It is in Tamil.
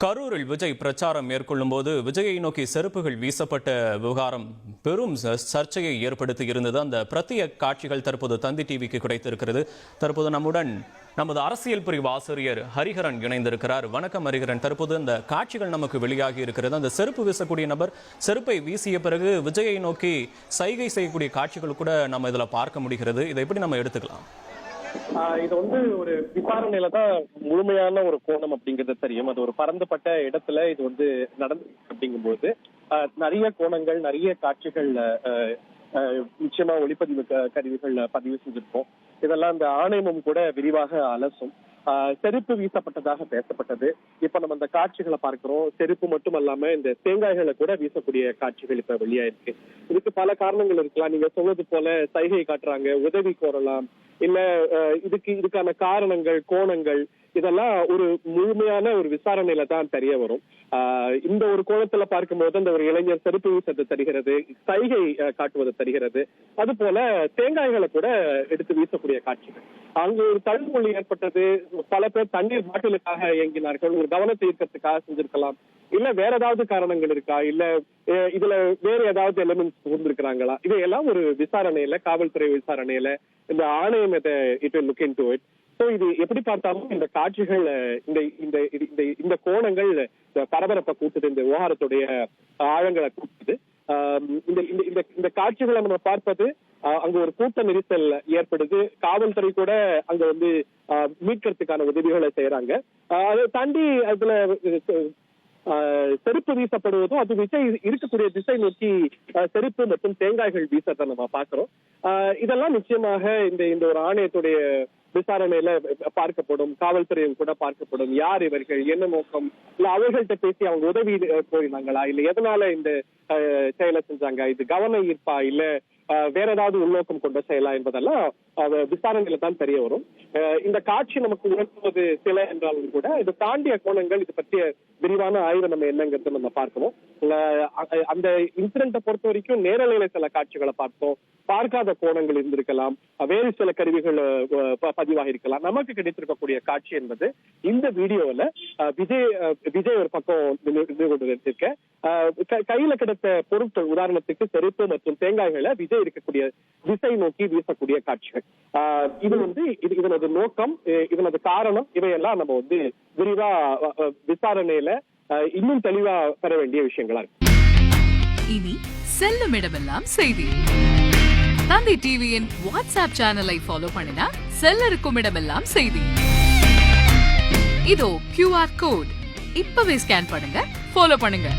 கரூரில் விஜய் பிரச்சாரம் மேற்கொள்ளும் போது விஜயை நோக்கி செருப்புகள் வீசப்பட்ட விவகாரம் பெரும் சர்ச்சையை ஏற்படுத்தி இருந்தது. அந்த பிரத்யேக காட்சிகள் தற்போது தந்தி டிவிக்கு கிடைத்திருக்கிறது. தற்போது நம்முடன் நமது அரசியல் பிரிவு ஆசிரியர் ஹரிஹரன் இணைந்திருக்கிறார். வணக்கம் ஹரிஹரன். தற்போது அந்த காட்சிகள் நமக்கு வெளியாகி இருக்கிறது. அந்த செருப்பு வீசக்கூடிய நபர் செருப்பை வீசிய பிறகு விஜயை நோக்கி சைகை செய்யக்கூடிய காட்சிகள் கூட நம்ம இதுல பார்க்க முடிகிறது. இதை எப்படி நம்ம எடுத்துக்கலாம்? இது ஒரு விசாரணையில தான் முழுமையான ஒரு கோணம் அப்படிங்கிறது தெரியும். அது ஒரு பரந்துபட்ட இடத்துல இது நடந்து அப்படிங்கும்போது நிறைய கோணங்கள், நிறைய காட்சிகள் நிச்சயமா ஒளிப்பதிவு கருவிகள் பதிவு செஞ்சிருப்போம். இதெல்லாம் இந்த ஆணையமும் கூட விரிவாக அலசும். செருப்பு வீசப்பட்டதாக பேசப்பட்டது. இப்ப நம்ம அந்த காட்சிகளை பார்க்கிறோம். செருப்பு மட்டும் அல்லாம இந்த தேங்காய்களை கூட வீசக்கூடிய காட்சிகள் இப்ப வெளியாயிருக்கு. இதுக்கு பல காரணங்கள் இருக்கலாம். நீங்க சொன்னது போல சைகை காட்டுறாங்க, உதவி கோரலாம், இல்ல இதுக்கான காரணங்கள், கோணங்கள் இதெல்லாம் ஒரு முழுமையான ஒரு விசாரணையில தான் தெரிய வரும். இந்த ஒரு கோணத்துல பார்க்கும்போது அந்த ஒரு இளைஞர் செருப்பு வீசத்தை தருகிறது, சைகை காட்டுவதை தருகிறது. அது போல தேங்காய்களை கூட எடுத்து வீசக்கூடிய காட்சிகள். அங்கு ஒரு தள்ளுமொழி ஏற்பட்டது. பல பேர் தண்ணீர் பாட்டிலுக்காக இயங்கினார்கள். ஒரு கவனத்தை ஈர்க்கிறதுக்காக செஞ்சிருக்கலாம். இல்ல வேற ஏதாவது காரணங்கள் இருக்கா, இல்ல இதுல வேற ஏதாவது எலிமெண்ட்ஸ் புகுந்திருக்கிறாங்களா? இதையெல்லாம் ஒரு விசாரணையில, காவல்துறை விசாரணையில இந்த ஆணையம் it look into it. So இது எப்படி பார்த்தாலும் இந்த காட்சிகள், இந்த கோணங்கள் பரபரப்பை கூட்டுது, இந்த விவகாரத்துடைய ஆழங்களை கூட்டுது. இந்த காட்சிகளை நம்ம பார்ப்பது, அங்க ஒரு கூட்ட நெரிசல் ஏற்படுது. காவல்துறை கூட அங்க மீட்கிறதுக்கான உதவிகளை செய்யறாங்க. அதை தாண்டி அதுல செருப்பு வீசப்படுவதும் அது விஜய் இருக்கக்கூடிய திசை நோக்கி செருப்பு மற்றும் தேங்காய்கள் வீசத்தை நம்ம பாக்குறோம். இதெல்லாம் நிச்சயமாக இந்த ஒரு ஆணையத்துடைய விசாரணையில பார்க்கப்படும். காவல்துறையும் கூட பார்க்கப்படும். யார் இவர்கள், என்ன நோக்கம், இல்ல அவர்கள்ட்ட பேசி அவங்க உதவி கோரினாங்களா, இல்ல எதனால இந்த செயலை செஞ்சாங்க, இது கவன ஈர்ப்பா, இல்ல வேற ஏதாவது உள்நோக்கம் கொண்ட செயலா என்பதெல்லாம் விசாரணையில தான் தெரிய வரும். இந்த காட்சி நமக்கு உணர்த்துவது சில என்றாலும் கூட இது தாண்டிய கோணங்கள், இது பற்றிய விரிவான ஆய்வு நம்ம என்னங்கிறது நம்ம பார்க்கணும். அந்த இன்சிடென்ட்டை பொறுத்த வரைக்கும் நேரலையில சில காட்சிகளை பார்த்தோம். பார்க்காத கோணங்கள் இருந்திருக்கலாம், வேறு சில கருவிகள் பதிவாக இருக்கலாம். நமக்கு கிடைத்திருக்கக்கூடிய காட்சி என்பது இந்த வீடியோல விஜய் ஒரு பக்கம் இருக்க கையில கிடைத்த பொருட்கள், உதாரணத்துக்கு செருப்பு மற்றும் தேங்காய்களை விஜய் இருக்கக்கூடிய திசை நோக்கி வீசக்கூடிய காட்சிகள். இது இதனது நோக்கம், இதனது காரணம், இவையெல்லாம் நம்ம விரிவா விசாரணையில இன்னும் தெளிவா பெற வேண்டிய விஷயங்களா இருக்கு. இனி செல்லும் இடமெல்லாம் செய்தி. தந்தி டிவியின் வாட்ஸ்அப் சேனலை ஃபாலோ பண்ணினா செல்ல இருக்கும் இடமெல்லாம் செய்தி. இதோ QR கோட் இப்பவே ஸ்கேன் பண்ணுங்க, ஃபாலோ பண்ணுங்க.